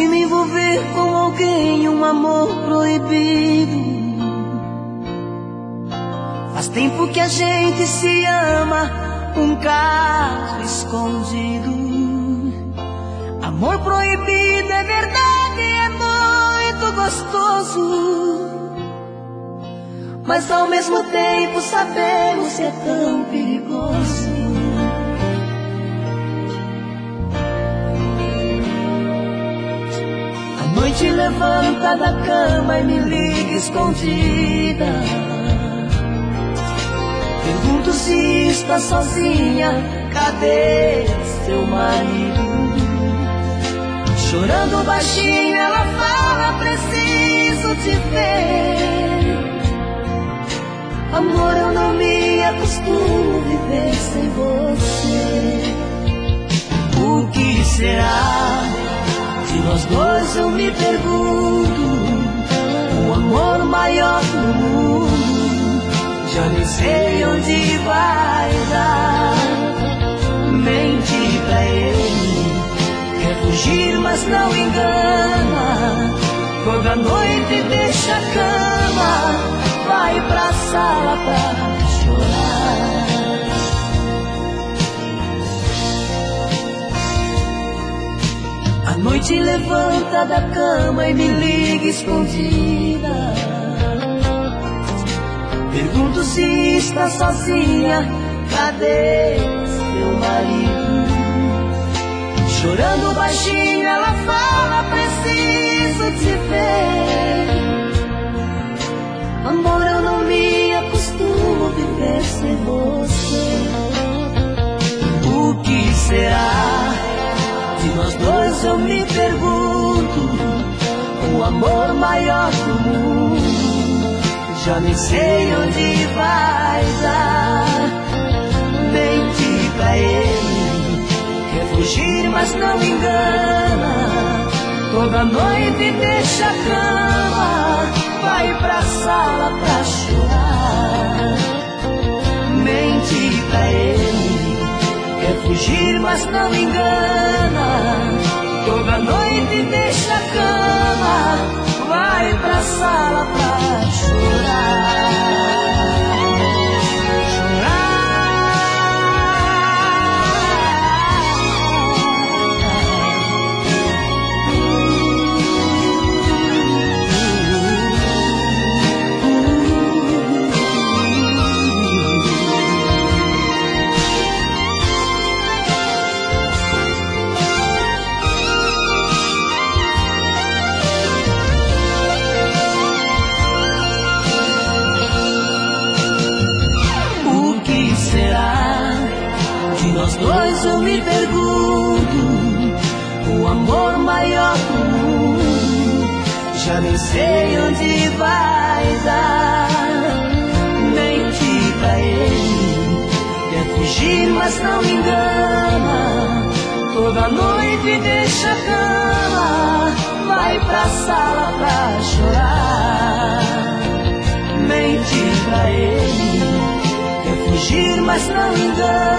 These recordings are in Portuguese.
Fui me envolver com alguém, um amor proibido. Faz tempo que a gente se ama, um caso escondido. Amor proibido é verdade, é muito gostoso, mas ao mesmo tempo sabemos que é tão perigoso. A noite levanta da cama e me liga escondida. Pergunto se está sozinha, cadê seu marido? Chorando baixinho ela fala, preciso te ver. Amor, eu não me acostumo viver sem você. O que será de nós dois, eu me pergunto. O amor maior do mundo, já nem sei onde vai dar. Mente pra ele, quer fugir mas não engana. Toda noite deixa a cama, vai pra sala pra chorar. A noite levanta da cama e me liga escondida. Pergunto se está sozinha, cadê seu marido? Chorando baixinho ela fala, preciso te ver. Amor, eu não me acostumo viver sem você. O que será de nós dois, eu me pergunto. O amor maior do mundo, já nem sei onde vai dar. Mente pra ele, quer fugir mas não engana. Toda noite deixa a cama, vai pra sala pra chorar. Mente pra ele, quer fugir mas não engana. Toda noite deixa a cama, vai pra sala pra chorar. Nós dois, eu me pergunto. O amor maior do mundo, já nem sei onde vai dar. Mente pra ele, quer fugir mas não engana. Toda noite deixa a cama, vai pra sala pra chorar. Mente pra ele, quer fugir mas não engana.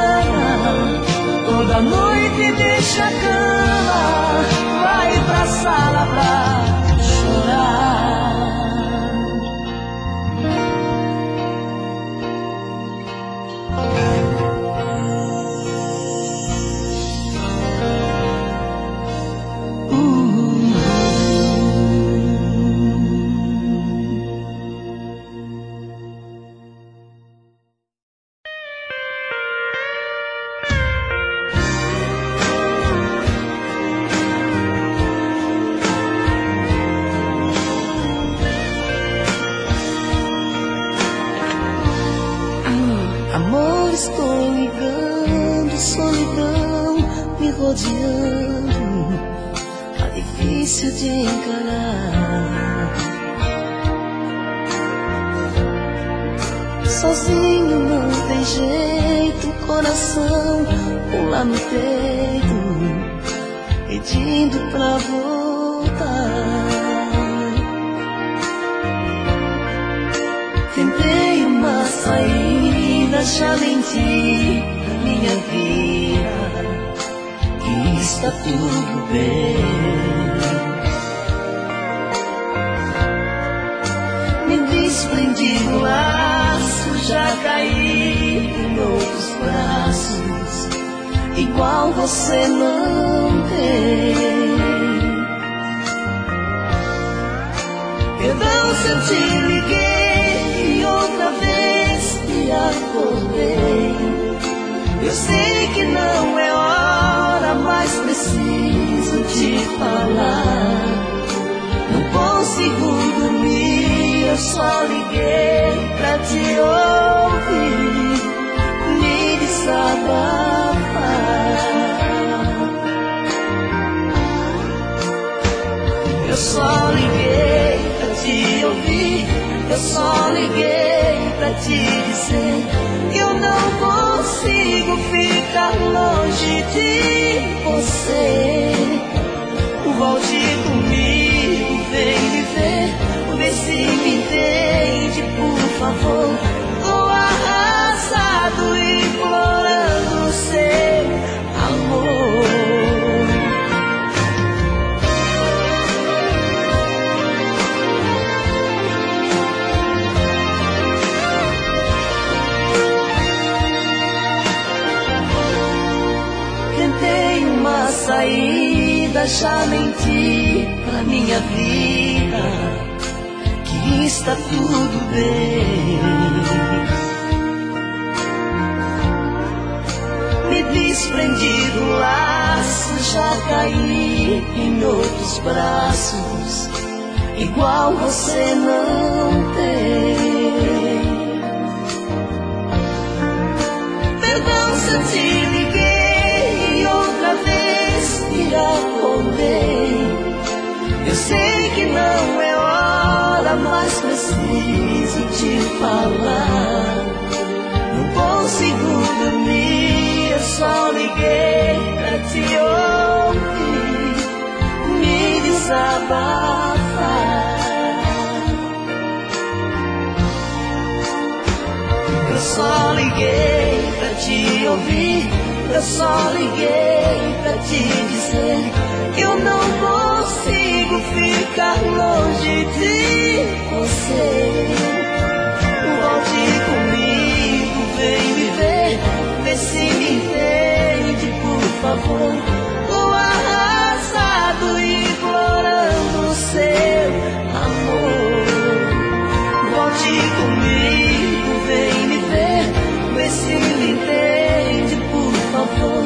Toda noite deixa a cama, vai pra sala pra chorar. Amor, estou ligando, solidão me rodeando, tá difícil de encarar. Sozinho não tem jeito, coração pula no peito, pedindo pra voltar. Tentei uma saída, já menti minha vida, que está tudo bem. cair em outros braços, igual você não tem. Perdão se eu te liguei e outra vez te acordei. Eu sei que não é hora, mas preciso te falar. Não consigo dormir, eu só liguei pra te ouvir, me desabafar. Eu só liguei pra te ouvir, eu só liguei pra te dizer que eu não consigo ficar longe de você. Volte comigo, vem me ver, vê se me entende, por favor. Tô arrasado, implorando o seu amor. Tentei uma saída, já menti pra minha vida que está tudo bem. Me desprendi do laço, já caí em outros braços, igual você não tem. Perdão se eu te liguei e outra vez te acordei. Eu sei que não é hora, mas preciso te falar. Não consigo dormir, eu só liguei pra te ouvir, me desabafar. Eu só liguei pra te ouvir, eu só liguei pra te dizer que eu não consigo ficar longe de você. Volte comigo, vem me ver, vê se me entende, por favor. Tô arrasado, implorando o seu amor. Volte comigo, vem me ver, vê se me entende, por favor.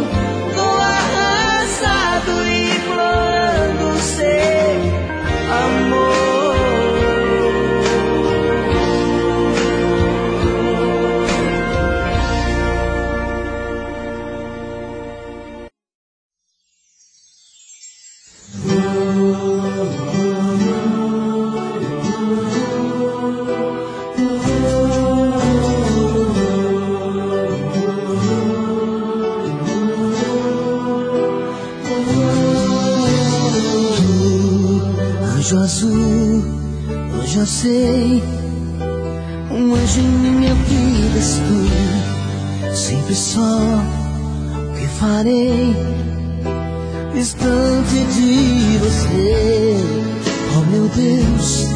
Tô arrasado, implorando o seu amor. Anjo azul, hoje eu sei, um anjo em minha vida és tu. Sempre só o que farei, distante de você. Oh meu Deus,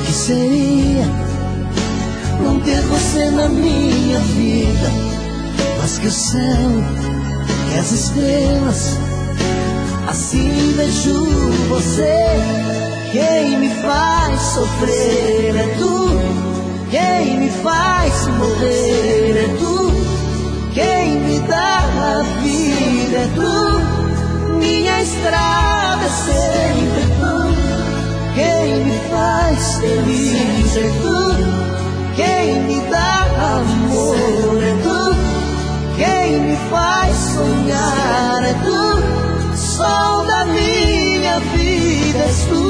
que seria não ter você na minha vida? Mas que o céu, que as estrelas, assim vejo você. Quem me faz sofrer é tu, quem me faz morrer é tu, quem me dá a vida é tu, minha estrada é sempre tu, quem me faz feliz é tu, quem me dá amor é tu, quem me faz sonhar é tu, sol da minha vida és tu.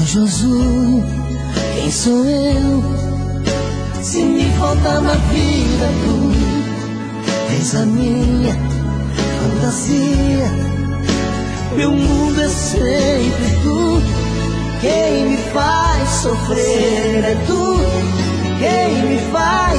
Anjo azul, quem sou eu? Se me faltar na vida tu és a minha fantasia. Meu mundo é sempre tu, quem me faz sofrer é tu, quem me faz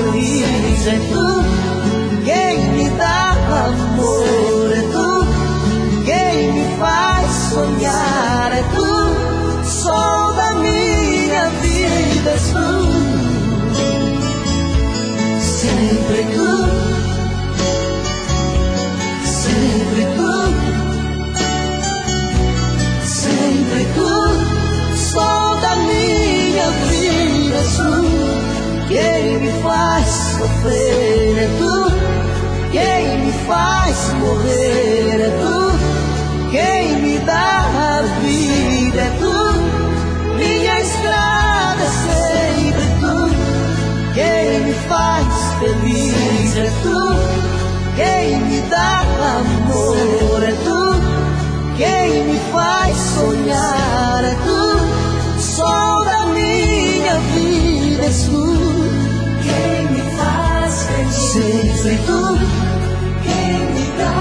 feliz. É tu quem me dá amor, é tu quem me faz sonhar, é tu, sol da minha vida, és tu, sempre tu, sempre tu, sempre tu, sol da minha vida, és tu, quem me faz sofrer, é tu, quem me faz morrer, é tu, quem me dá a vida, é tu, minha estrada é sempre tu, quem me faz feliz, é tu, quem me dá amor, é tu, quem me faz sonhar, é tu, sol da minha vida, és tu, Quem me faz feliz, sempre tu, quem me dá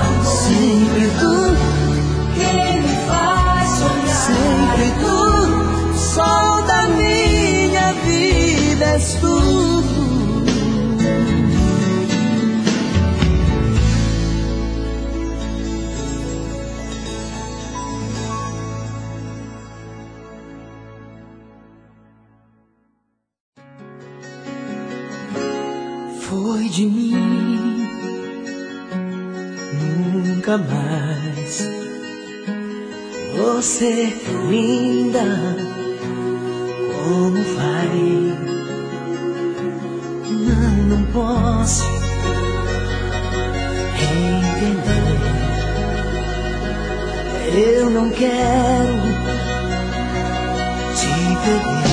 amor, sempre tu, quem me faz sonhar, sempre tu, sol da minha vida, és tu. Foi de mim, nunca mais. Você linda, como vai? Não posso entender. Eu não quero te perder.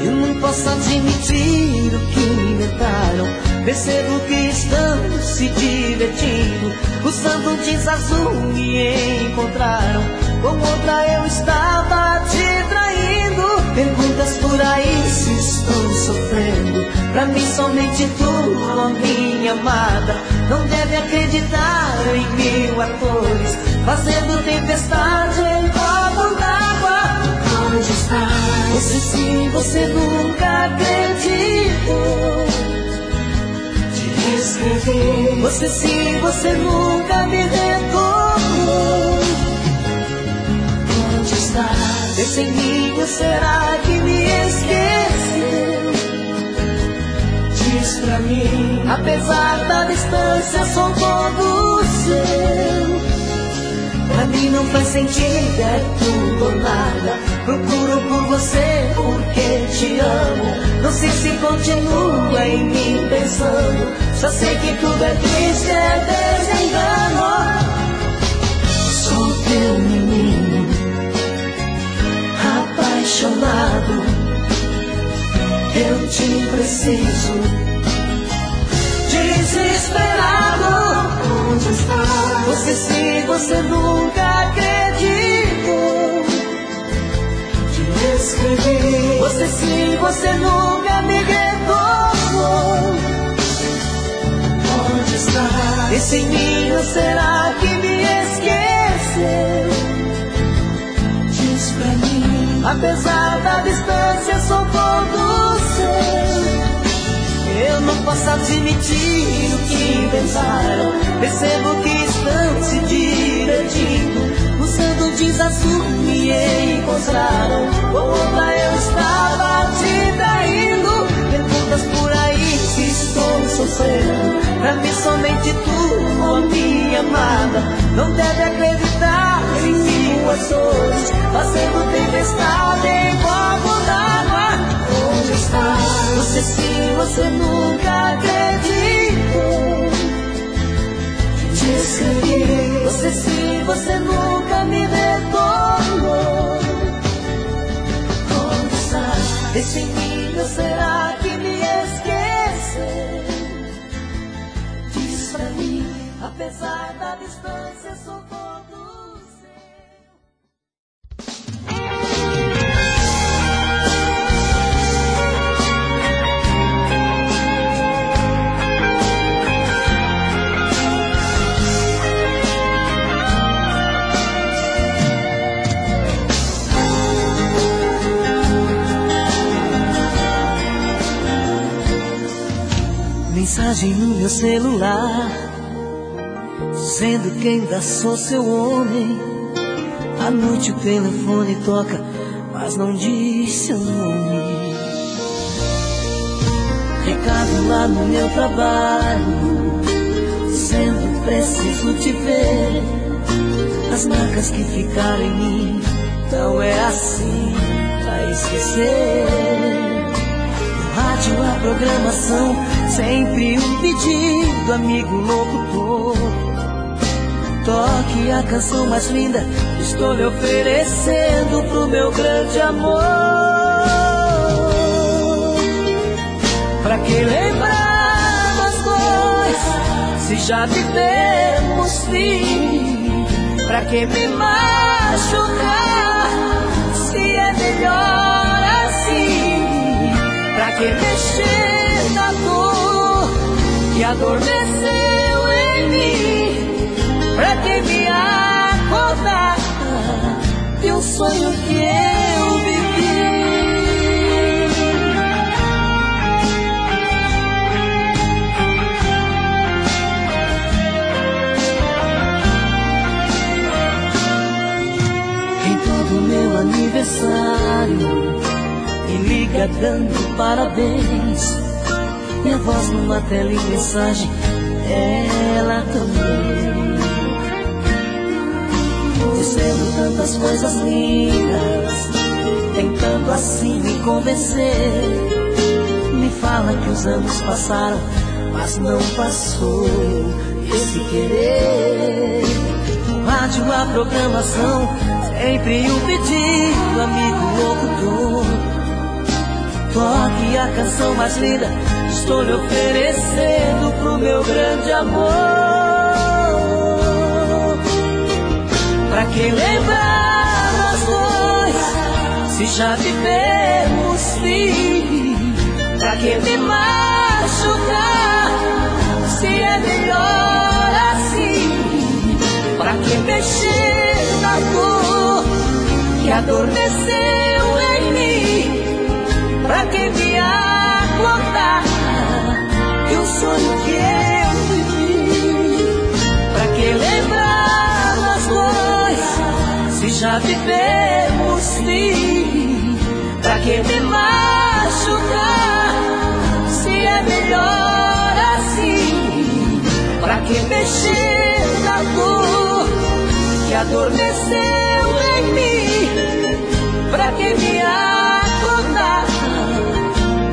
Eu não posso admitir o que inventaram. Percebo que estão se divertindo. Usando jeans azul me encontraram. Com outra eu estava te traindo. Perguntas por aí se estou sofrendo. Pra mim somente tu, ó minha amada. Não deve acreditar em mil atores fazendo tempestade em copo d'água. onde está? Você sim, você nunca acreditou. Te escrevi, Você sim, você nunca me retornou. onde estás? Pensa em mim, ou será que me esqueceu? Diz pra mim, Apesar da distância, sou todo seu. Pra mim não faz sentido, é tudo ou nada. Procuro por você porque te amo. Não sei se continua em mim pensando. Só sei que tudo é triste, é desengano. Sou teu menino, apaixonado. Eu te preciso, desesperado. onde estás? Você sim, você nunca acreditou. Te escrevi, Você sim, você nunca me retornou. onde estás? Pense em mim, ou será que me esqueceu? Diz pra mim, Apesar da distância, sou todo seu. Eu não posso admitir o que inventaram. Percebo que estão se divertindo. Usando jeans azul me encontraram. Com outra eu estava te traindo. Perguntas por aí se estou sofrendo. Pra mim somente tu, ó minha amada. Não deve acreditar em minhas dores, fazendo tempestade em copo d'água. onde estás? Você sim, você nunca acreditou. Te escrevi, Você sim, você nunca me retornou. onde estás? Deixa em mim, ou será que me esqueceu? Diz pra mim, apesar da distância, sou todo seu. Mensagem no meu celular, dizendo que ainda sou seu homem. À noite o telefone toca, mas não diz seu nome. Recado lá no meu trabalho, dizendo preciso te ver. As marcas que ficaram em mim, não é assim pra esquecer. Rádio, a programação, sempre um pedido, amigo locutor. Toque a canção mais linda, estou lhe oferecendo pro meu grande amor. Pra que lembrar nós dois, se já vivemos sim? Pra que me machucar, se é melhor assim? Pra que mexer na dor que adormeceu em mim? Pra que me acordar de um sonho que eu vivi? Em todo meu aniversário me liga dando parabéns. Minha voz numa tela e mensagem, ela também, dizendo tantas coisas lindas, tentando assim me convencer. Me fala que os anos passaram, mas não passou esse querer. O rádio, a programação, sempre um pedido, amigo locutor. Toque a canção mais linda, estou lhe oferecendo pro meu grande amor. Pra que lembrar nós dois, se já vivemos sim? Pra que me machucar, se é melhor assim? Pra que mexer na dor que adormeceu em mim? Pra que me acordar de um sonho que eu vivi? Pra que lembrar nós dois, se já vivemos sim? Pra que me machucar, se é melhor assim? Pra que mexer na dor que adormeceu em mim? Pra que me acordar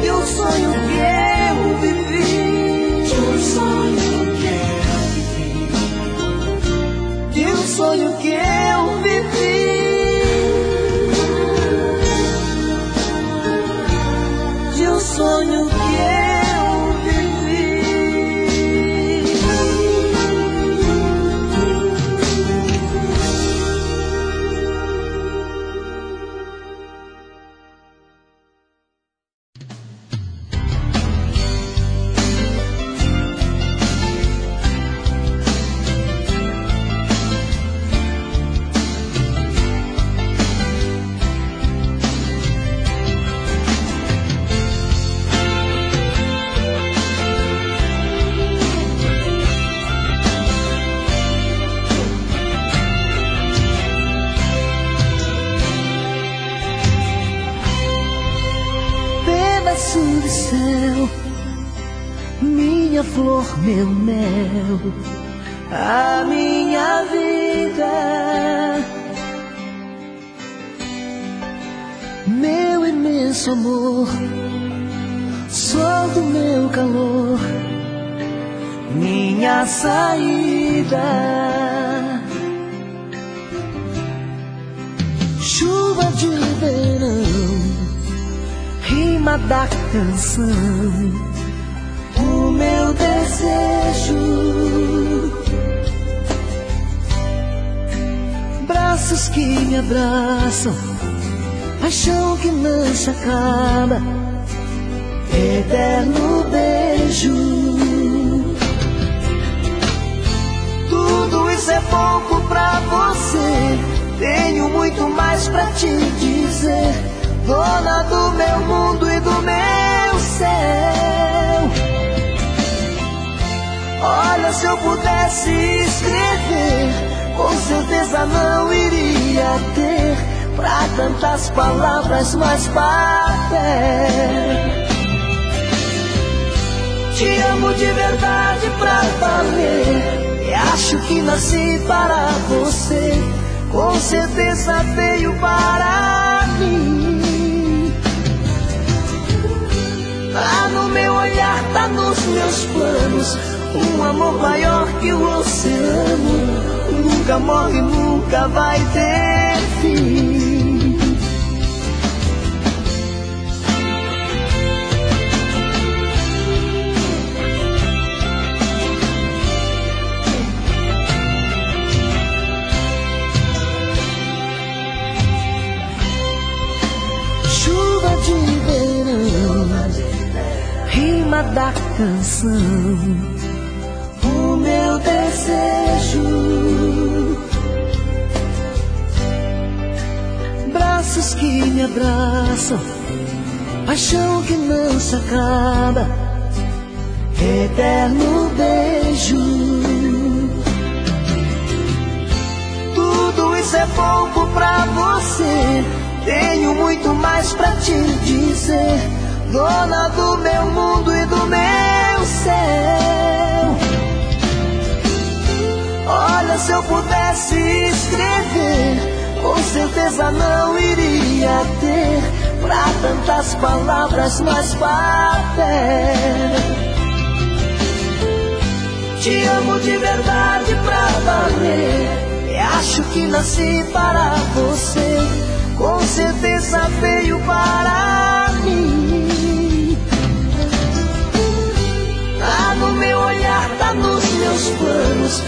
de um sonho que eu vivi? De um sonho que eu vivi. De um sonho que eu vivi. De um sonho que eu vivi. Do céu, minha flor, meu mel, a minha vida, meu imenso amor, sol do meu calor, minha saída, chuva de verão, rima da canção, o meu desejo, braços que me abraçam, paixão que não se acaba, eterno beijo. Tudo isso é pouco pra você, tenho muito mais pra te dizer, dona do meu mundo e do meu céu. pudesse escrever, com certeza não iria ter pra tantas palavras mais papel. Te amo de verdade pra valer, e acho que nasci para você. Com certeza veio para mim. Tá no meu olhar, tá nos meus planos, um amor maior que o oceano. Nunca morre, nunca vai ter fim. Chuva de verão, rima da canção, o meu desejo. Braços que me abraçam, paixão que não se acaba, eterno beijo. Tudo isso é pouco pra você, tenho muito mais pra te dizer, dona do meu mundo e do meu céu. Olha, se eu pudesse escrever, com certeza não iria ter pra tantas palavras mais papel. Te amo de verdade pra valer, e acho que nasci para você. Com certeza veio para mim. Tá no meu olhar, tá nos meus planos,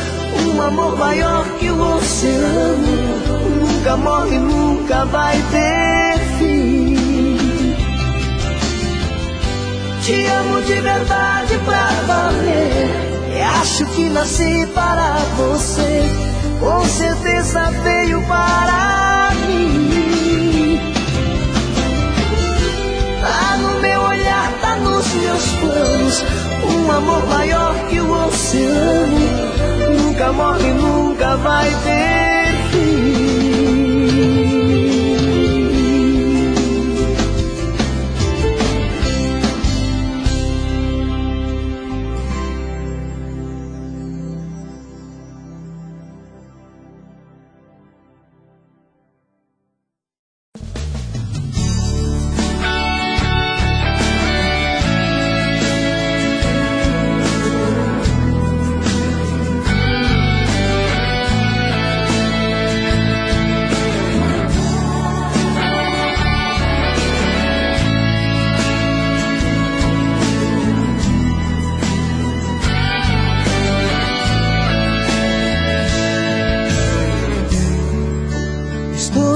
um amor maior que o oceano. Nunca morre, nunca vai ter fim. Te amo de verdade pra valer, e acho que nasci para você. Com certeza veio para mim. Tá no meu olhar, tá nos meus planos, um amor maior que o oceano. Nunca morre, nunca vai ter fim.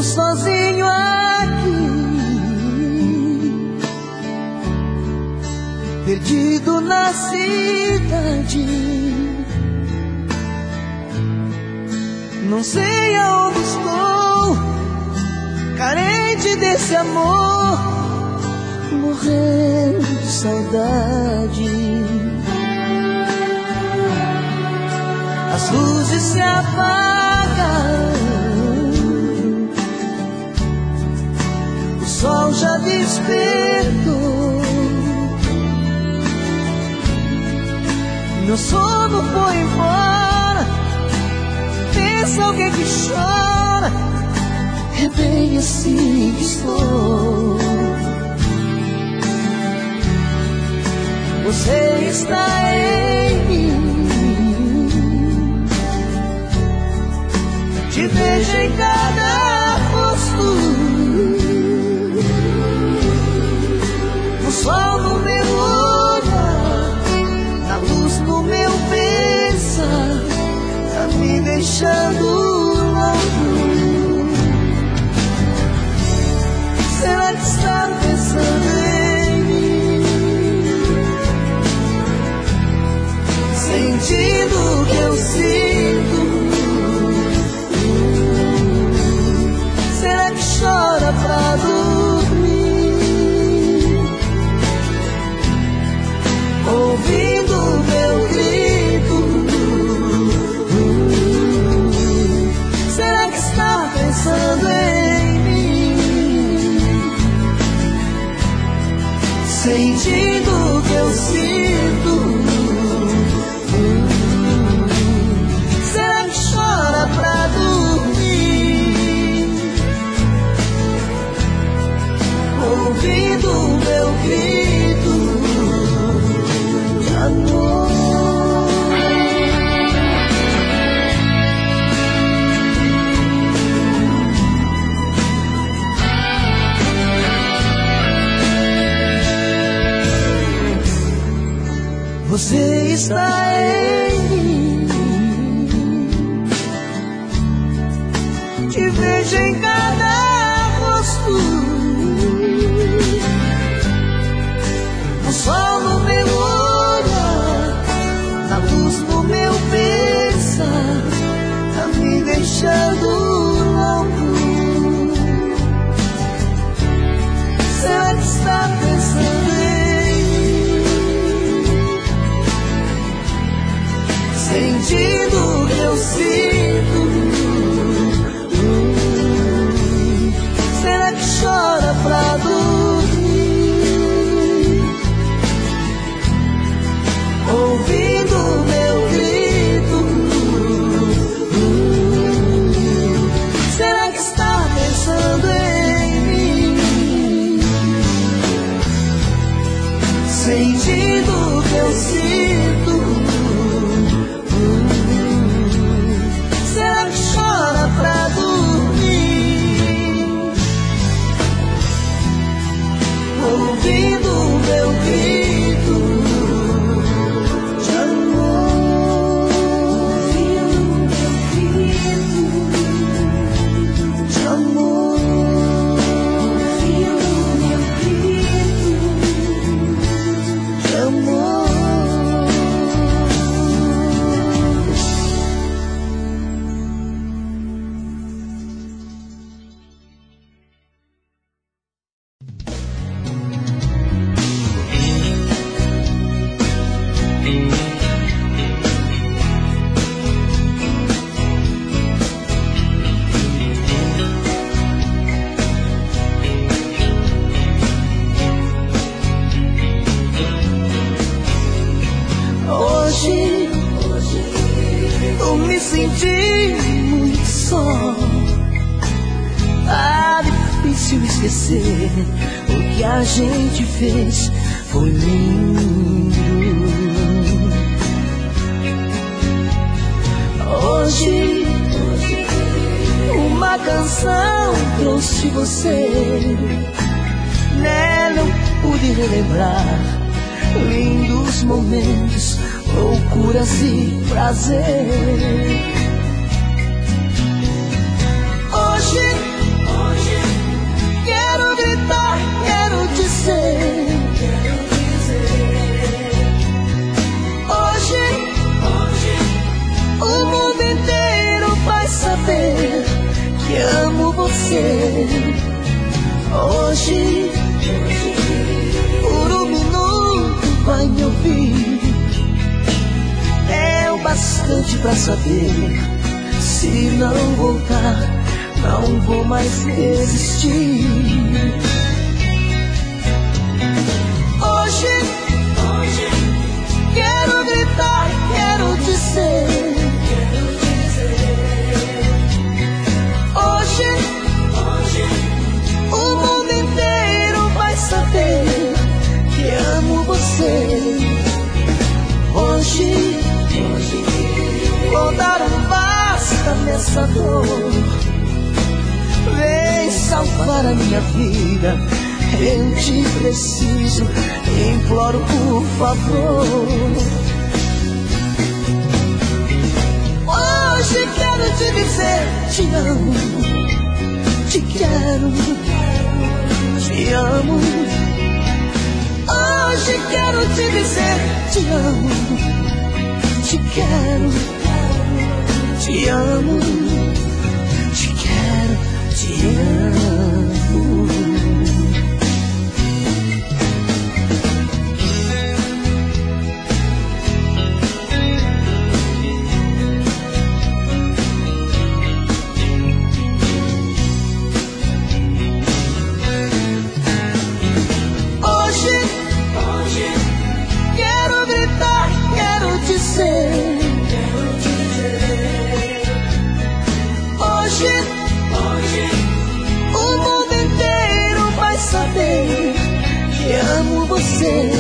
Sozinho aqui, perdido na cidade, não sei aonde estou, carente desse amor, morrendo de saudade. As luzes se apagam, o sol já despertou, meu sono foi embora. Pensa alguém que chora, é bem assim que estou. Você está em mim, te vejo em cada rosto, o sol no meu olhar, a luz no meu pensar, tá me deixando louco. Será que está pensando em mim? sentindo o que eu sinto. Será que chora pra dormir, ouvindo o meu grito de amor? Você está em mim, te vejo em cada rosto, o sol no meu olhar, a luz no meu pensar, tá me deixando louco. Será que está pensando em mim, sentindo o que eu sinto? Será que chora pra dormir, ouvindo o meu grito? Será que está pensando em mim, sentindo o que eu sinto? Será que chora pra dormir, ouvindo o meu grito de amor? Ouvindo o meu grito de amor, ouvindo o meu grito de amor. Hoje eu me senti muito só. Tá difícil esquecer o que a gente fez, foi lindo. Hoje uma canção trouxe você, nela eu pude relembrar lindos momentos, loucuras e prazer. Hoje quero gritar, quero dizer. Hoje o mundo inteiro vai saber que amo você. Hoje por um minuto vai me ouvir, é o bastante pra saber. Se não voltar, não vou mais resistir. Hoje quero gritar, quero dizer. Hoje o mundo inteiro vai saber que amo você. Hoje vou dar um basta nessa dor. Vem salvar a minha vida, eu te preciso, imploro por favor. Hoje quero te dizer, te amo, te quero, te amo. Hoje quero te dizer, te amo, te quero, te amo, te quero, te amo. Hoje você.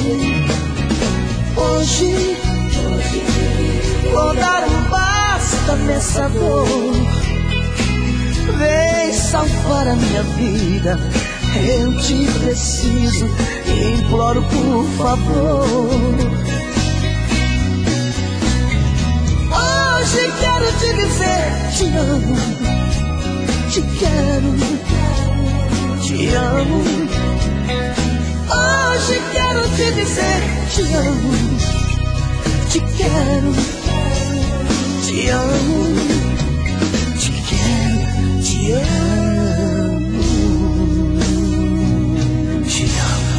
Hoje vou dar um basta nessa dor. Vem salvar a minha vida, eu te preciso, imploro por favor. Hoje quero te dizer, te amo, te quero, te amo. Hoje quero te dizer, te amo, te quero, te amo, te quero, te amo, te amo.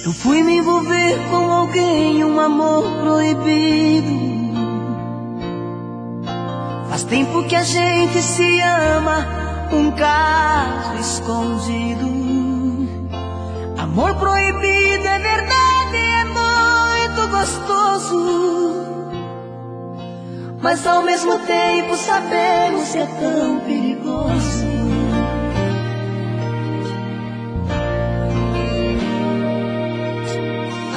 Eu fui me envolver com alguém, um amor proibido. Faz tempo que a gente se ama, um caso escondido. Amor proibido é verdade, é muito gostoso, mas ao mesmo tempo sabemos que é tão perigoso.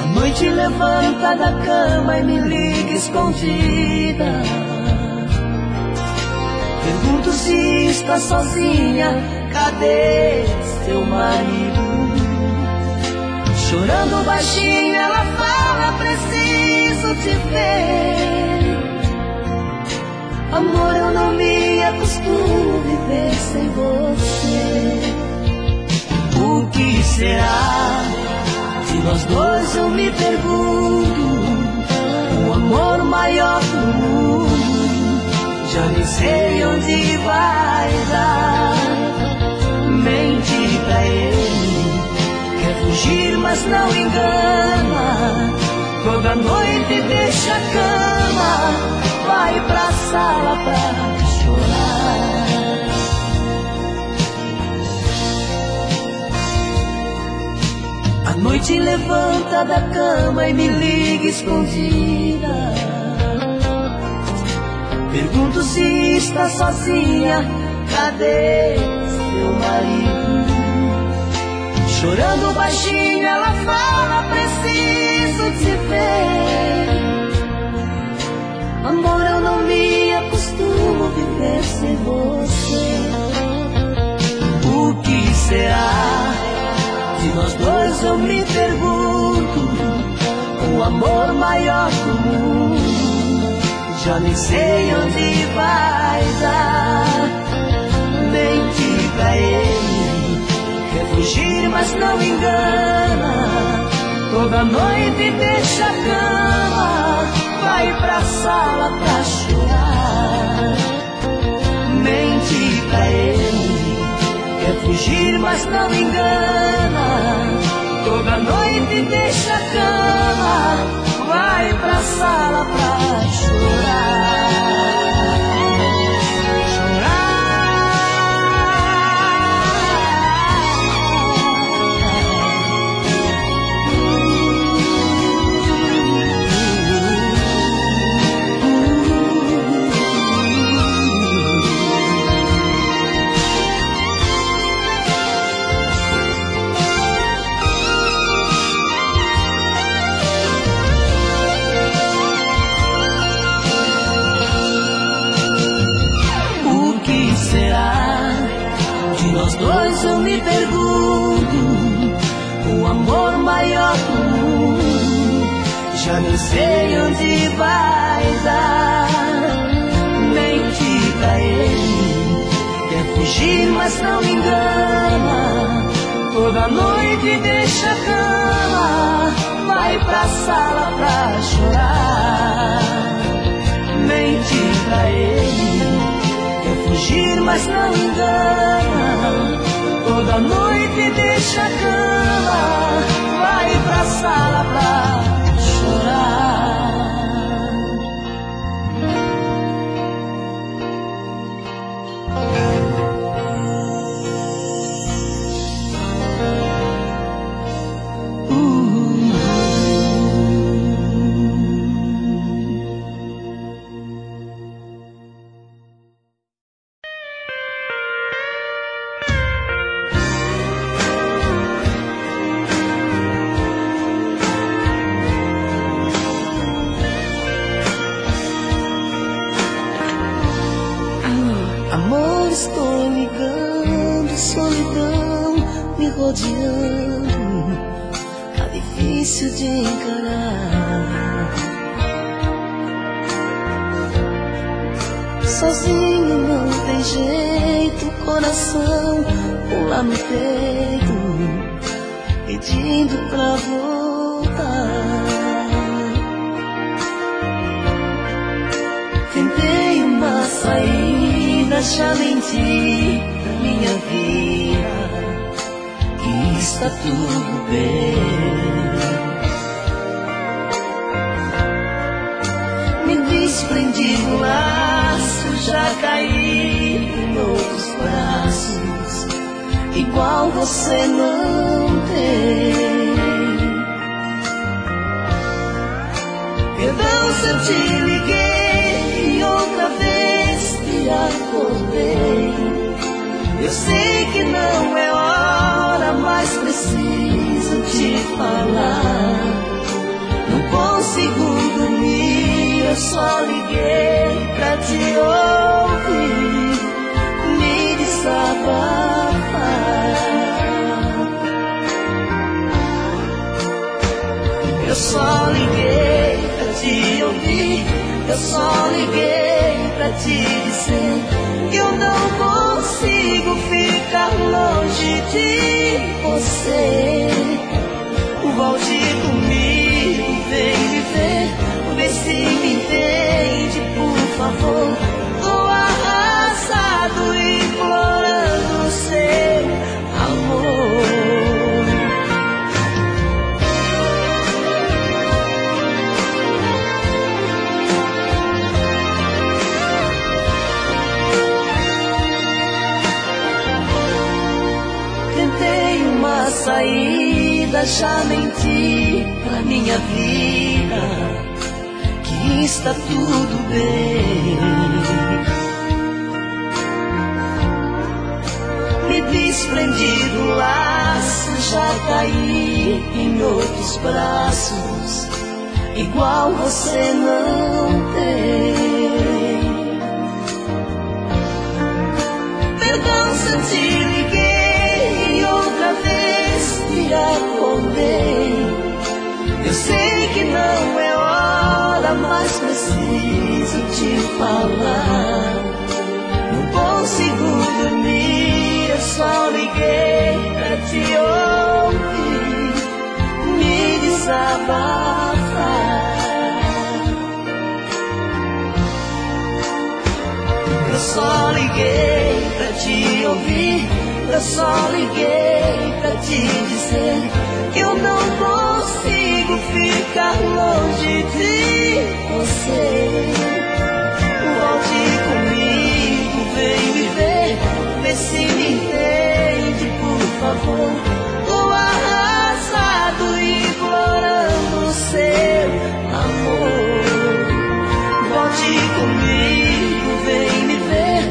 A noite levanta da cama e me liga escondida. Pergunto se está sozinha, cadê seu marido? Chorando baixinho ela fala, preciso te ver. Amor, eu não me acostumo viver sem você. O que será de nós dois, eu me pergunto. O amor maior do mundo, já nem sei onde vai dar. Mente pra ele, quer fugir mas não engana. Toda noite deixa a cama, vai pra sala pra chorar. A noite levanta da cama e me liga escondida. Pergunto se está sozinha, cadê seu marido? Chorando baixinho ela fala, preciso te ver. Amor, eu não me acostumo viver sem você. O que será de nós dois, eu me pergunto. O amor maior do mundo, já nem sei onde vai dar. Mente pra ele, quer fugir mas não engana. Toda noite deixa a cama, vai pra sala pra chorar. Mente pra ele, quer fugir mas não engana. Toda noite deixa a cama, vai pra sala pra chorar. Nós dois, eu me pergunto. O amor maior do mundo, já nem sei onde vai dar. Mente pra ele, quer fugir mas não engana. Toda noite deixa a cama, vai pra sala pra chorar. Mente pra ele, quer fugir mas não engana. Toda noite deixa a cama, vai pra sala pra chorar. estou ligando, solidão me rodeando, tá difícil de encarar. Sozinho não tem jeito, coração pula no peito, pedindo pra voltar. Tentei uma saída, já menti pra minha vida, que está tudo bem. Me desprendi do laço, já caí em outros braços, igual você não tem. Perdão se eu te liguei e outra vez te acordei. Eu sei que não é hora, mas preciso te falar. Não consigo dormir, eu só liguei pra te ouvir, me desabafar. Eu só liguei pra te ouvir, eu só liguei pra te dizer que eu não consigo ficar longe de você. Volte comigo, vem me ver, vê se me entende, por favor. Tô arrasado, implorando seu amor. Tentei uma saída, já menti pra minha vida, que está tudo bem. Me desprendi do laço, já caí em outros braços, igual você não tem. Perdão se eu te liguei e outra vez te acordei. Eu sei que não é hora, mas preciso te falar. Não consigo dormir, eu só liguei pra te ouvir, me desabafar. Eu só liguei pra te ouvir, eu só liguei pra te dizer que eu não consigo ficar longe de você. Volte comigo, vem me ver, vê se me entende, por favor. Tô arrasado, implorando seu amor. Volte comigo, vem me ver,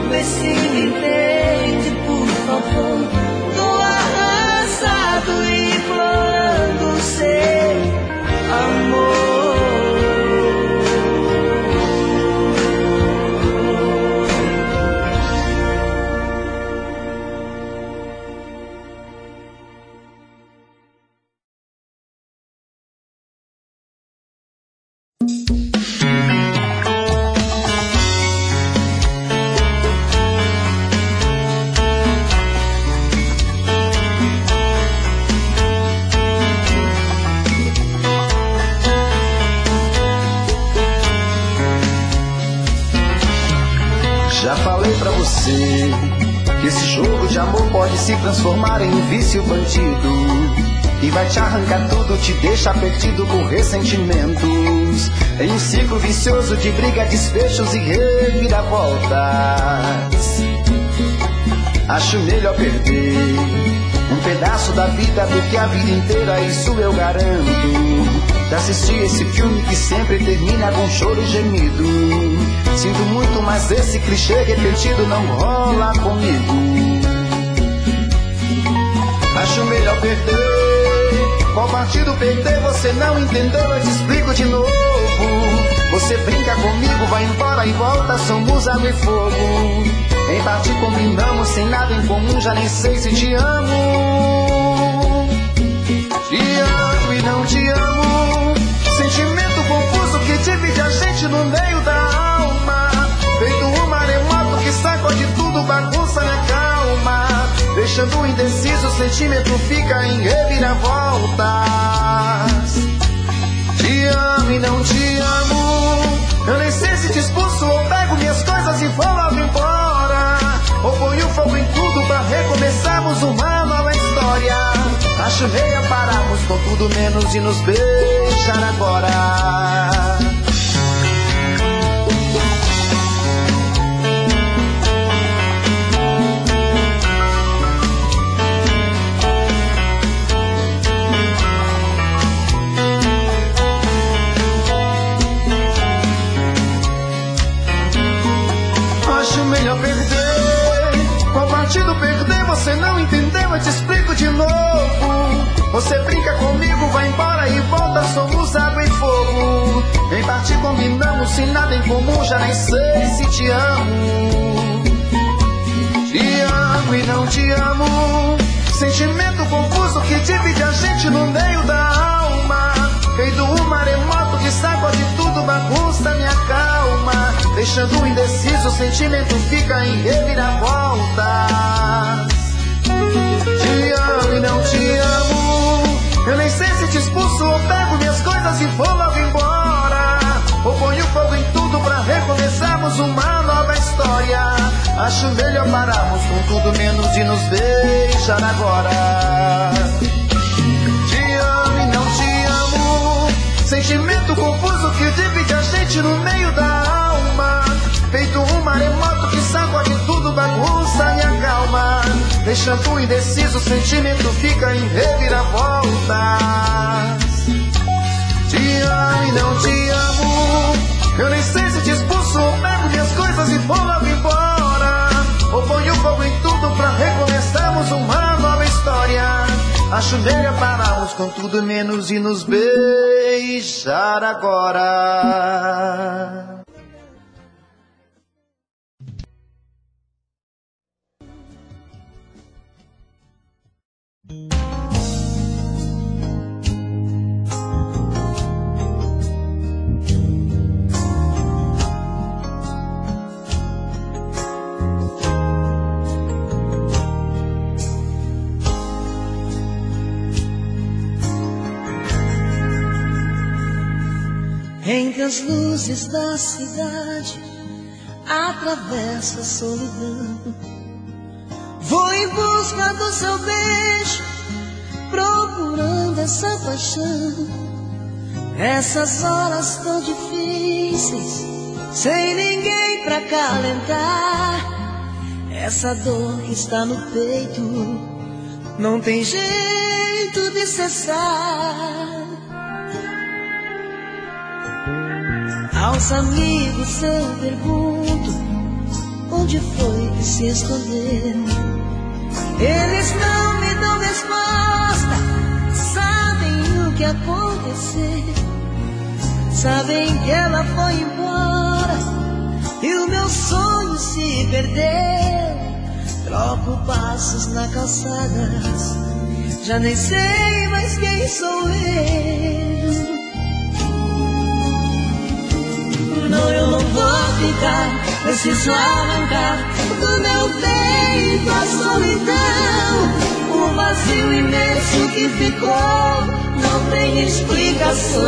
vê se me entende, por favor. Tô arrasado, implorando seu amor. Já falei pra você que esse jogo de amor pode se transformar em um vício bandido, e vai te arrancar tudo, te deixar perdido por ressentimentos, em um ciclo vicioso de briga, desfechos e reviravoltas. Acho melhor perder um pedaço da vida do que a vida inteira, isso eu garanto. De assistir esse filme que sempre termina com choro e gemido. Sinto muito, mas esse clichê repetido não rola comigo. Acho melhor perder. Qual partido perder? Você não entendeu, eu te explico de novo. Você Você brinca comigo, vai embora e volta, somos água e fogo. Em parte combinamos, sem nada em comum, já nem sei se te amo. Te amo e não te amo. Sentimento confuso que divide a gente no meio da alma. Feito um maremoto que sacode tudo, bagunça minha calma. Deixando indeciso, o sentimento fica em reviravoltas. Te amo e não te amo. Eu nem sei se te expulso ou pego minhas coisas e vou logo embora. Ou ponho fogo em tudo pra recomeçarmos uma nova história. Acho meia pararmos com tudo menos de nos beijar agora. Melhor perder, qual partido perder? Você não entendeu, eu te explico de novo. Você brinca comigo, vai embora e volta, somos água e fogo. Em parte combinamos, sem nada em comum, já nem sei se te amo. Te amo e não te amo. Sentimento confuso que divide a gente no meio da alma. Feito um maremoto que sacode tudo, bagunça minha calma. Deixando indeciso, o sentimento fica em reviravoltas. Te amo e não te amo. Eu nem sei se te expulso ou pego minhas coisas e vou logo embora. Ou ponho fogo em tudo pra recomeçarmos uma nova história. Acho melhor pararmos com tudo menos de nos beijar agora. Te amo e não te amo. Sentimento confuso que divide a gente no meio da alma. Feito um maremoto que sacode tudo, bagunça minha calma. Deixando indeciso, o sentimento fica em reviravoltas. Te amo e não te amo. Eu nem sei se te expulso ou pego minhas coisas e vou logo embora. Ou ponho fogo em tudo pra recomeçarmos uma nova história. Acho melhor pararmos com tudo menos e nos beijar agora. Entre as luzes da cidade, atravesso a solidão. Vou em busca do seu beijo, procurando essa paixão. Essas horas tão difíceis, sem ninguém pra calentar. Essa dor que está no peito, não tem jeito de cessar. Aos amigos eu pergunto, onde foi que se esconderam? Eles não me dão resposta, sabem o que aconteceu. Sabem que ela foi embora e o meu sonho se perdeu. Troco passos na calçada, já nem sei mais quem sou eu. Não, eu não vou ficar, preciso arrancar do meu peito a solidão. O vazio imenso que ficou não tem explicação.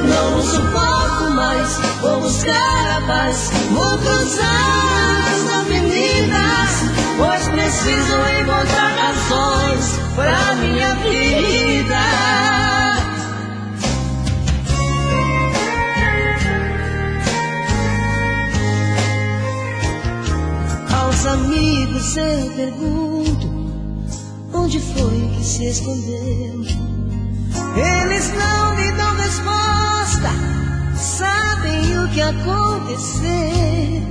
Não suporto mais, vou buscar a paz, vou cruzar as avenidas, pois preciso encontrar razões pra minha vida. Aos amigos eu pergunto, onde foi que se escondeu? Eles não me dão resposta, sabem o que aconteceu.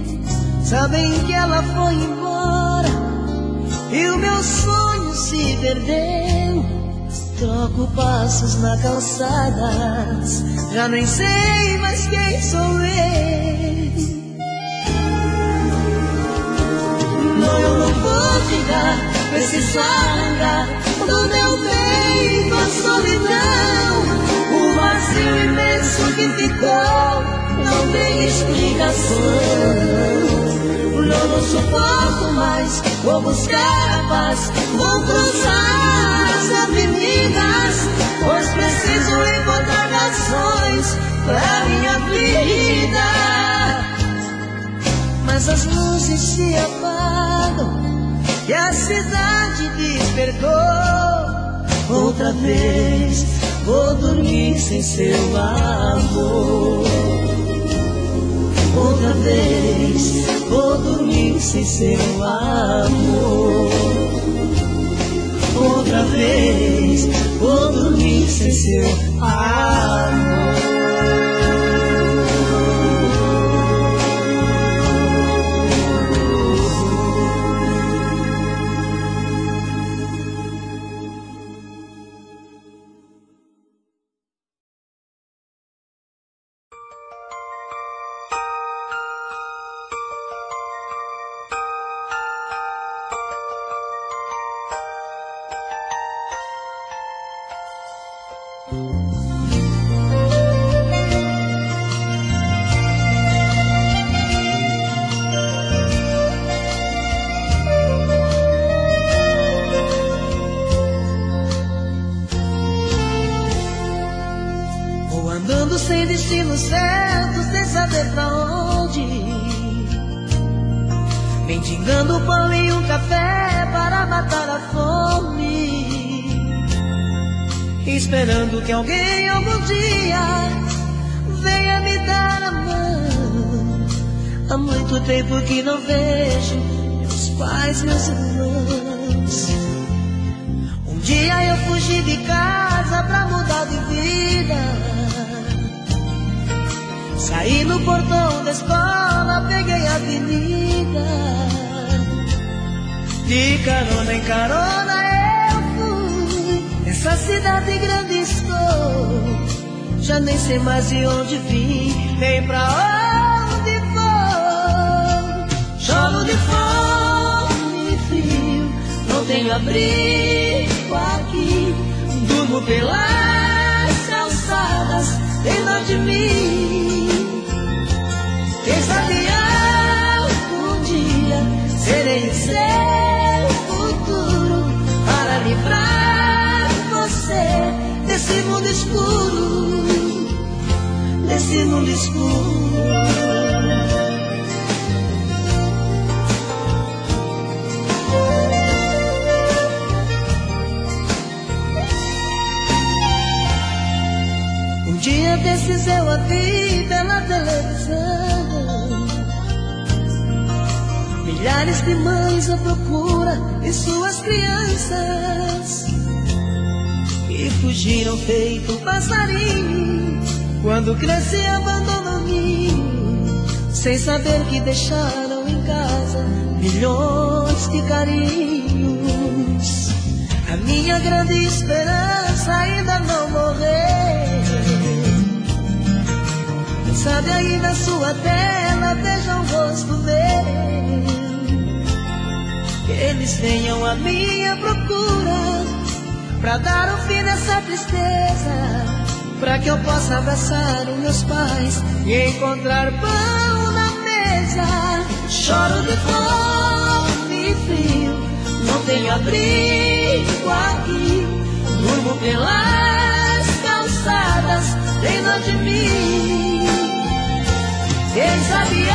Sabem que ela foi embora e o meu sonho se perdeu. troco passos na calçada, já nem sei mais quem sou eu. Não, eu não vou ficar, precisar andar do meu peito a solidão. O vazio imenso que ficou não tem explicação. Não suporto mais, vou buscar a paz, vou cruzar as avenidas, pois preciso encontrar razões pra minha vida. Mas as luzes se apagam e a cidade despertou. Outra vez vou dormir sem seu amor. Outra vez vou dormir sem seu amor. Outra vez vou dormir sem seu amor. Sem destino certo, sem saber pra onde, mendigando pão e um café para matar a fome, esperando que alguém algum dia venha me dar a mão. Há muito tempo que não vejo meus pais, meus irmãos. Um dia eu fugi de casa pra mudar de vida. Saí no portão da escola, peguei a avenida. De carona em carona eu fui, nessa cidade grande estou. Já nem sei mais de onde vim, nem pra onde vou. Choro de fome e frio, não tenho abrigo aqui. Durmo pelas calçadas, dentro de mim. Quem sabe algum dia serei o seu futuro, para livrar você desse mundo escuro, desse mundo escuro. Um dia desses eu a vi pela televisão. Milhares de mães à procura de suas crianças que fugiram feito passarinho quando cresce abandonam o ninho, sem saber que deixaram em casa milhões de carinhos. A minha grande esperança ainda não morreu. Quem sabe aí na sua tela veja um rosto meu, que eles venham à minha procura pra dar um fim nessa tristeza, pra que eu possa abraçar os meus pais e encontrar pão na mesa. Choro de fome e frio, não tenho abrigo aqui. Durmo pelas calçadas, dentro de mim. Quem sabe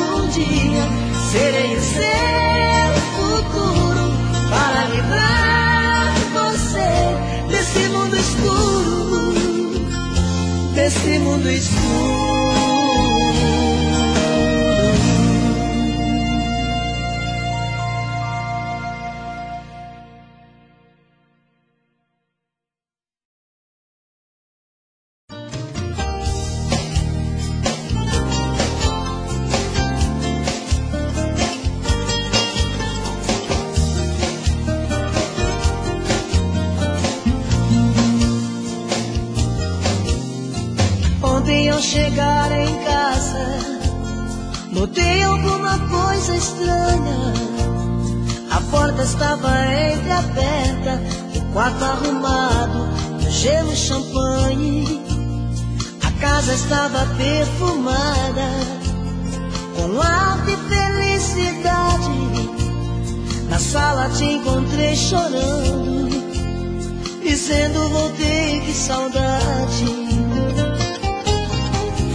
algum dia serei o seu futuro, para livrar você desse mundo escuro, desse mundo escuro. chegar em casa, notei alguma coisa estranha. A porta estava entreaberta, o quarto arrumado, gelo e champanhe. A casa estava perfumada, com ar de felicidade. Na sala te encontrei chorando, dizendo voltei, que saudade.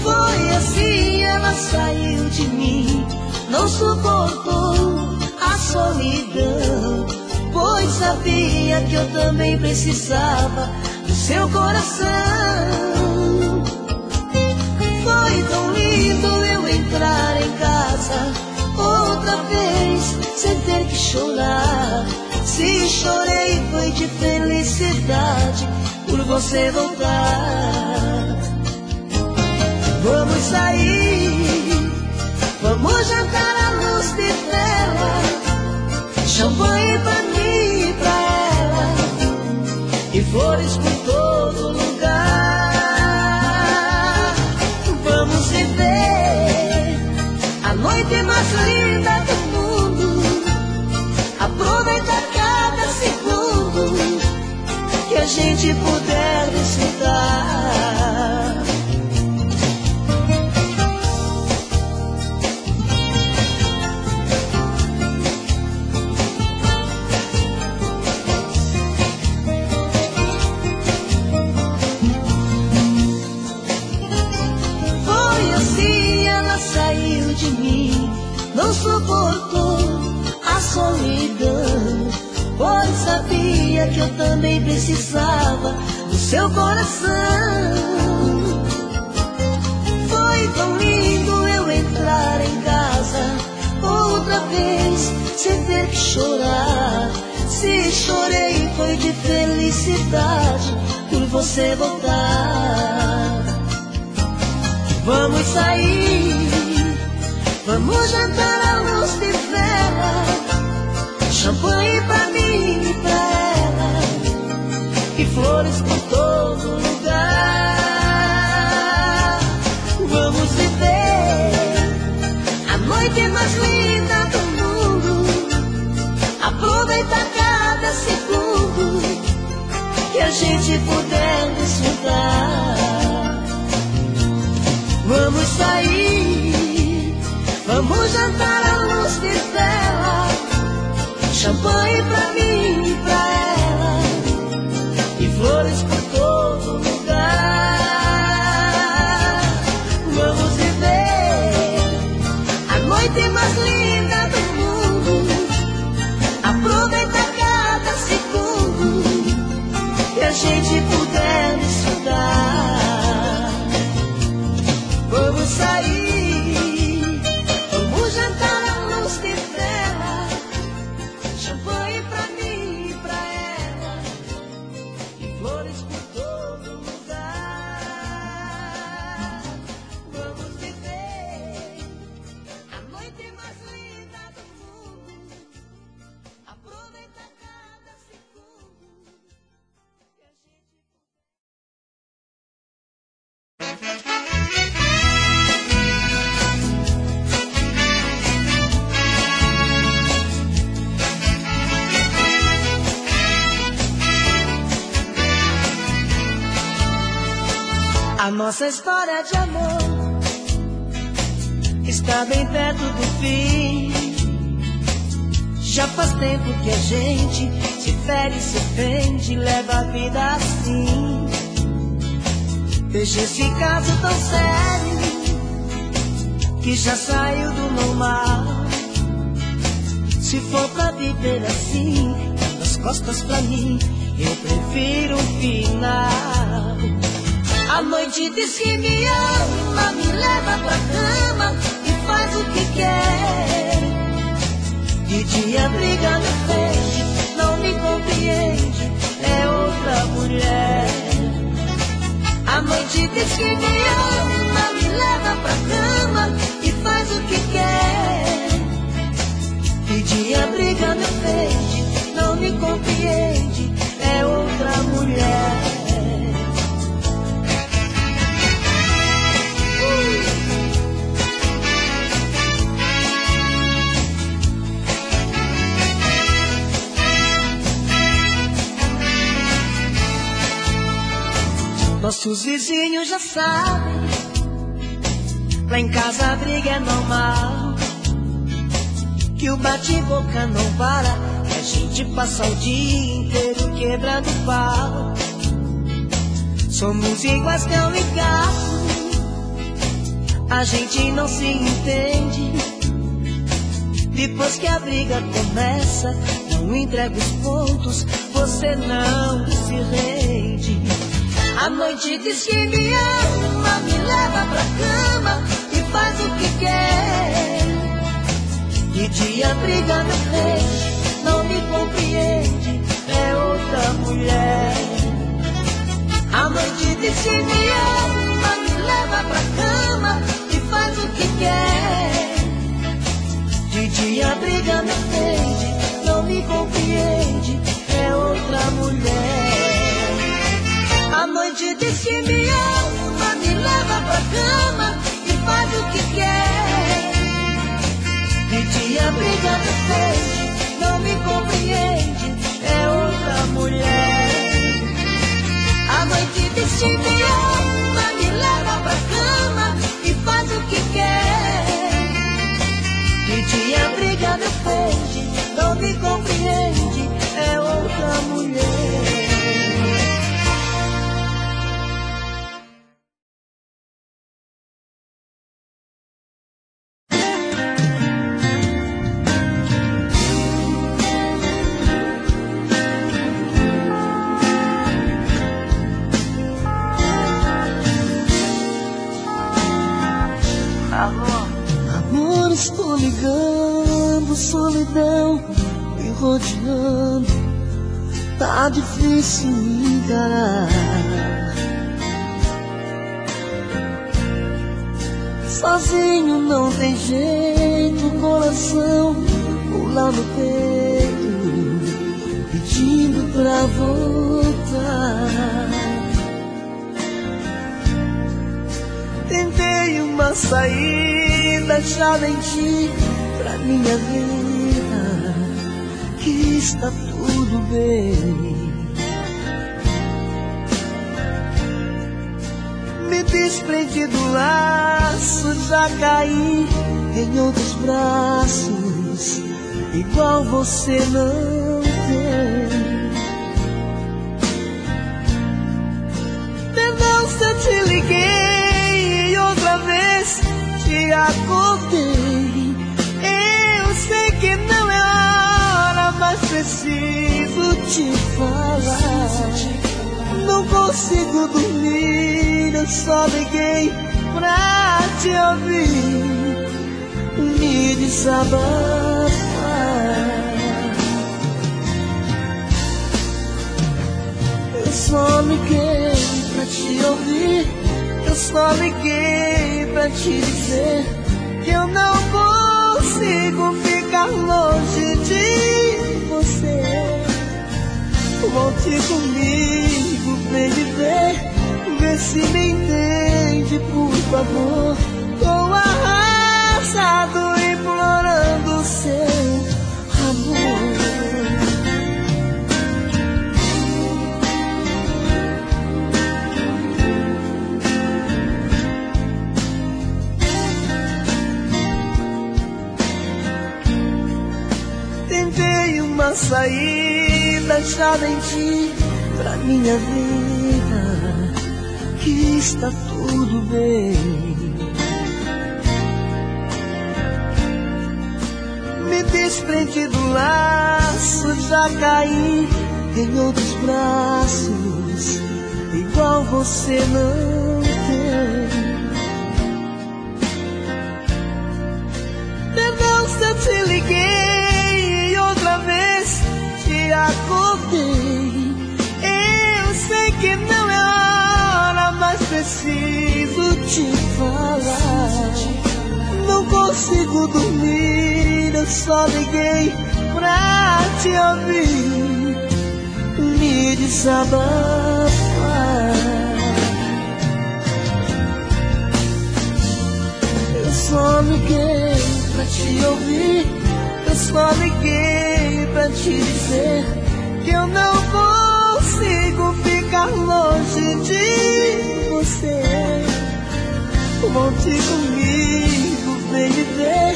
Foi assim, ela saiu de mim, não suportou a solidão, pois sabia que eu também precisava do seu coração. Foi tão lindo eu entrar em casa outra vez, sem ter que chorar. Se chorei foi de felicidade por você voltar. Vamos sair, vamos jantar à luz de vela, champanhe pra mim e pra ela, e flores por todo lugar. Vamos viver a noite mais linda do mundo, aproveitar cada segundo que a gente puder desfrutar. Saiu de mim, não suportou a solidão, pois sabia que eu também precisava do seu coração. Foi tão lindo eu entrar em casa outra vez, sem ter que chorar. Se chorei foi de felicidade por você voltar. Vamos sair, vamos jantar à luz de vela, champanhe pra mim e pra ela, e flores por todo lugar. Vamos viver a noite mais linda do mundo, aproveitar cada segundo que a gente puder desfrutar. Vamos sair, vamos jantar à luz de vela, champanhe pra mim e pra ela, e flores por todo lugar. Vamos viver a noite mais linda do mundo, aproveitar cada segundo que a gente puder desfrutar. Vamos sair, vamos jantar à luz de vela, champanhe pra mim e pra ela, e flores por todo lugar. Vamos viver a noite mais linda do mundo, aproveitar cada segundo que a gente... A nossa história de amor está bem perto do fim. Já faz tempo que a gente se fere, se ofende, leva a vida assim. Deixa esse caso tão sério que já saiu do normal. Se for pra viver assim, das costas pra mim, eu prefiro um final. A noite diz que me ama, me leva pra cama e faz o que quer. De dia briga me ofende, não me compreende, é outra mulher. A noite diz que me ama, me leva pra cama e faz o que quer. De dia briga me ofende, não me compreende, é outra mulher. Nossos vizinhos já sabem, lá em casa a briga é normal, que o bate-boca não para, que a gente passa o dia inteiro quebrando pau. Somos iguais cão e gato, a gente não se entende. Depois que a briga começa, não entrega os pontos, você não se rende. A noite diz que me ama, me leva pra cama e faz o que quer. De dia briga meu rei, não me compreende, é outra mulher. A noite diz que me ama, me leva pra cama e faz o que quer. De dia briga me ofende, não me compreende, é outra mulher. A noite diz que me ama, me leva pra cama e faz o que quer. De dia briga me ofende, não me compreende, é outra mulher. A noite diz que me ama, me leva pra cama e faz o que quer. De dia briga me ofende, não me compreende, é outra mulher. Amor, estou ligando, solidão me rodeando, tá difícil me encarar. Sozinho não tem jeito, o coração pula no peito, pedindo pra voltar. Tentei uma saída, chave em ti pra minha vida, que está tudo bem. Me desprendi do laço, já caí em outros braços, igual você não tem. Perdão se eu te liguei e outra vez te acordei. Eu sei que não é hora, mas preciso te falar. Não consigo dormir, eu só liguei pra te ouvir, me desabafar. Eu só liguei pra te ouvir, eu só liguei pra te dizer que eu não consigo ficar longe de você. Volte comigo, vem me ver, vê se me entende, por favor. Tô arrasado, implorando seu amor. Tentei uma saída, chave em ti pra minha vida, que está tudo bem. Me desprendi do laço, já caí em outros braços, igual você não tem. Perdão se eu te liguei e outra vez te acordei. Eu sei que não é hora, mas preciso te falar. Não consigo dormir, eu só liguei pra te ouvir, me desabafar. Eu só liguei pra te ouvir, eu só liguei pra te dizer que eu não consigo ficar longe de você. Volte comigo, vem me ver,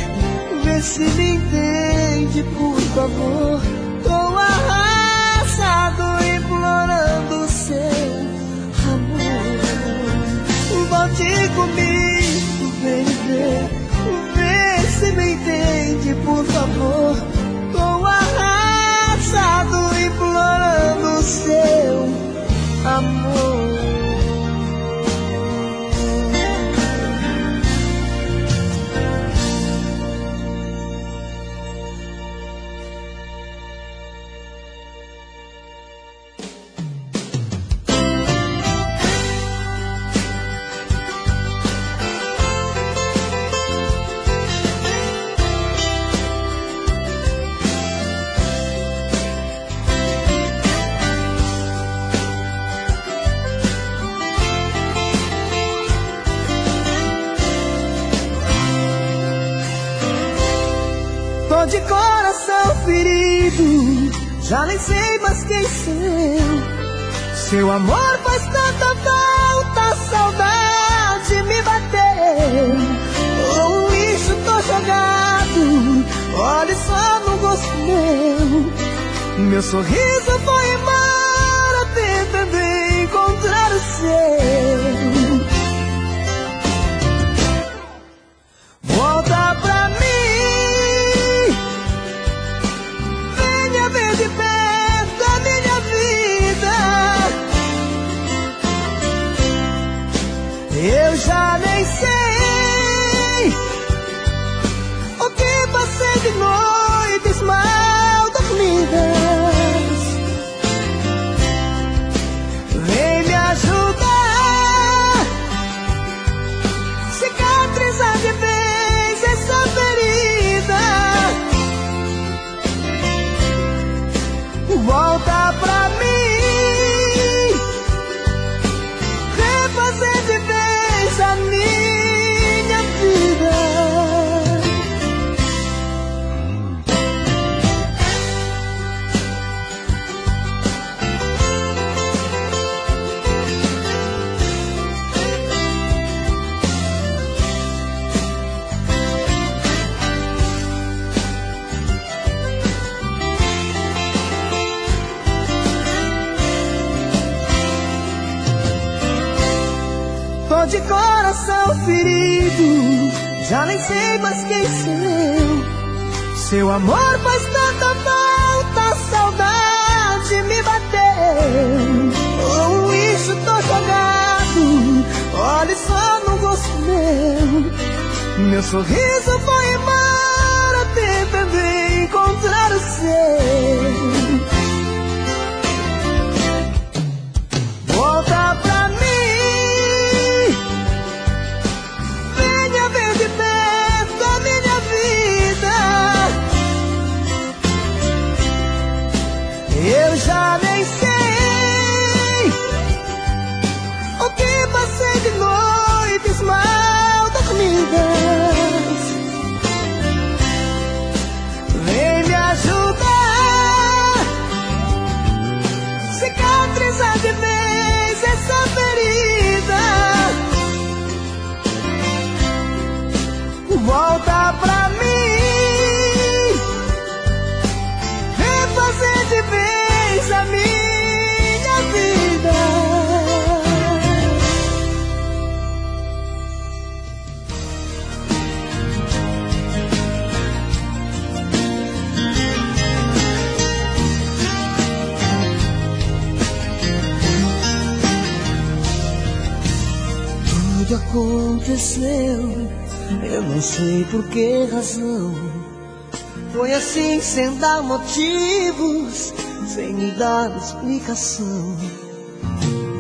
vê se me entende, por favor. Tô arrasado, implorando seu amor. Volte comigo, vem me ver, vê se me entende, por favor. Tô arrasado, implorando seu amor. Tô de coração ferido, já nem sei mais quem sou eu. Seu amor faz tanta falta, a saudade me bateu. Tô um lixo, tô jogado, olhe só no gosto meu. Meu sorriso foi embora, tentando encontrar o seu. Volta pra mim, de perto a minha vida. Eu já nem sei o que passei de noites mal dormidas. Vem me ajudar, cicatrizar de vez essa ferida. Volta pra mim, refazer de vez a minha vida. Tô de coração ferido, já nem sei mais quem sou eu. Seu amor faz tanta falta, a saudade me bateu. Tô um lixo, tô jogado, olhe só no gosto meu. Meu sorriso foi embora, tentando encontrar o seu. Volta pra mim, eu já nem sei o que passei de noites mal dormidas. Vem me ajudar, cicatrizar de vez essa ferida. Volta pra mim, refazer de vez a minha vida. Tudo aconteceu, eu não sei por que razão. Foi assim, sem dar motivos, sem me dar explicação.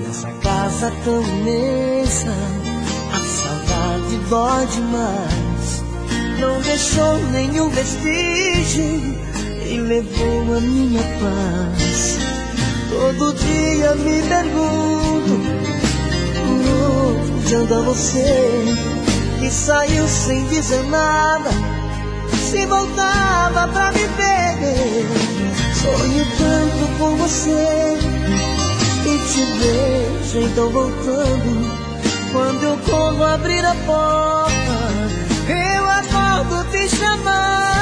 Nessa casa tão imensa, a saudade dói demais. Não deixou nenhum vestígio e levou a minha paz. Todo dia me pergunto, por onde anda você, que saiu sem dizer nada, se voltava pra me ver. Sonho tanto com você e te vejo então voltando. Quando eu corro abrir a porta, eu acordo te chamando.